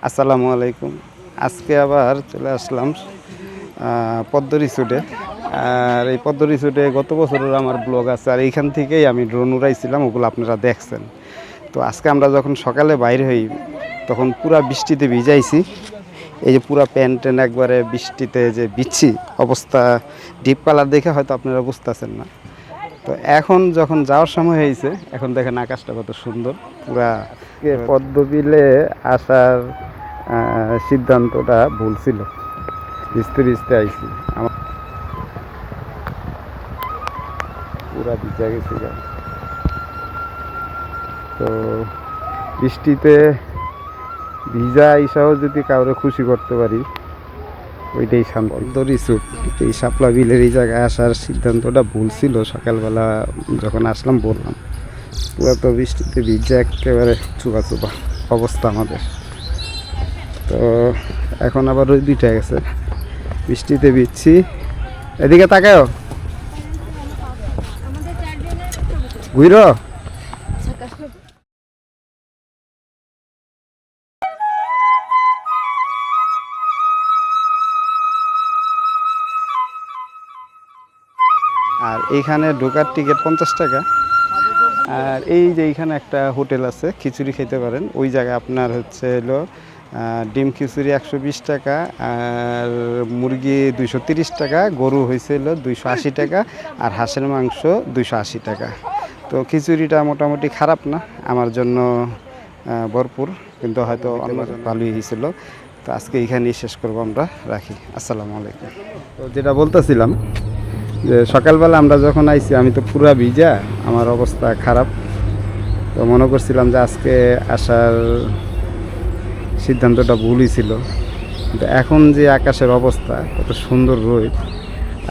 আসসালামু আলাইকুম। আজকে আবার চলে আসলাম পদ্ম রিসোর্টে। আর এই পদ্ম রিসোর্টে গত বছরের আমার ব্লগ আছে, আর এইখান থেকেই আমি ড্রোন উড়াইছিলাম, ওগুলো আপনারা দেখছেন। তো আজকে আমরা যখন সকালে বাইরে হই তখন পুরা বৃষ্টিতে ভিজাইছি। এই যে পুরা প্যান্ট ট্যান্ট একবারে বৃষ্টিতে যে ভিজছি, অবস্থা ডিপ কালার দেখে হয়তো আপনারা বুঝতেছেন না। তো এখন যখন যাওয়ার সময় হয়েছে, এখন দেখেন আকাশটা কত সুন্দর। পুরা পদ্মবিলে আসার সিদ্ধান্তটা ভুল ছিল, ভিজতে ভিজতে আইছি। আমার পুরা ভিজা গেছি। তো বৃষ্টিতে ভিজা হিসাবেও যদি কাউরে খুশি করতে পারি, ওইটাই শান্ত। রিসোর্ট এই শাপলা বিলের এই জায়গায় আসার সিদ্ধান্তটা ভুল ছিল। সকালবেলা যখন আসলাম বললাম, পুরো তো বৃষ্টিতে ভিজা একেবারে চুপা চুপা অবস্থা আমাদের। তো এখন আবার রোদ উঠে গেছে, বৃষ্টিতে ভিজছি। এদিকে তাকাও, ঘুরো। আর এইখানে ঢোকার টিকিট 50 টাকা। আর এই যে এইখানে একটা হোটেল আছে, খিচুড়ি খেতে পারেন। ওই জায়গায় আপনার হচ্ছে হলো ডিম খিচুড়ি 120 টাকা, আর মুরগি 230 টাকা, গরু হয়েছিল 280 টাকা, আর হাঁসের মাংস 280 টাকা। তো খিচুড়িটা মোটামুটি খারাপ না, আমার জন্য ভরপুর, কিন্তু হয়তো অন্য ভালোই হয়েছিল। তো আজকে এইখানেই শেষ করবো আমরা, রাখি। আসসালামু আলাইকুম। তো যেটা বলতেছিলাম যে সকালবেলা আমরা যখন আইছি আমি তো পুরা ভিজা, আমার অবস্থা খারাপ। তো মনে করছিলাম যে আজকে আসার সিদ্ধান্তটা ভুলই ছিল। কিন্তু এখন যে আকাশের অবস্থা, কত সুন্দর রোদ,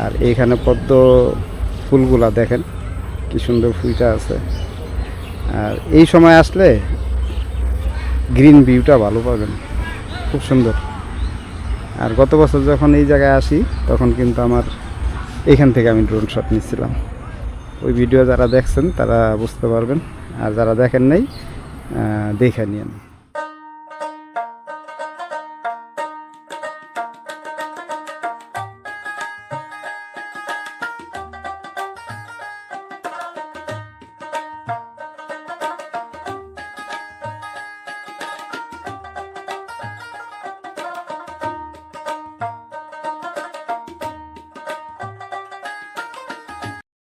আর এইখানে পদ্ম ফুলগুলা দেখেন কি সুন্দর ফুলটা আছে। আর এই সময় আসলে গ্রিন ভিউটা ভালো পাবেন, খুব সুন্দর। আর গত বছর যখন এই জায়গায় আসি তখন কিন্তু আমার এইখান থেকে আমি ড্রোন শট নিচ্ছিলাম। ওই ভিডিও যারা দেখছেন তারা বুঝতে পারবেন, আর যারা দেখেন নাই দেখে নিন।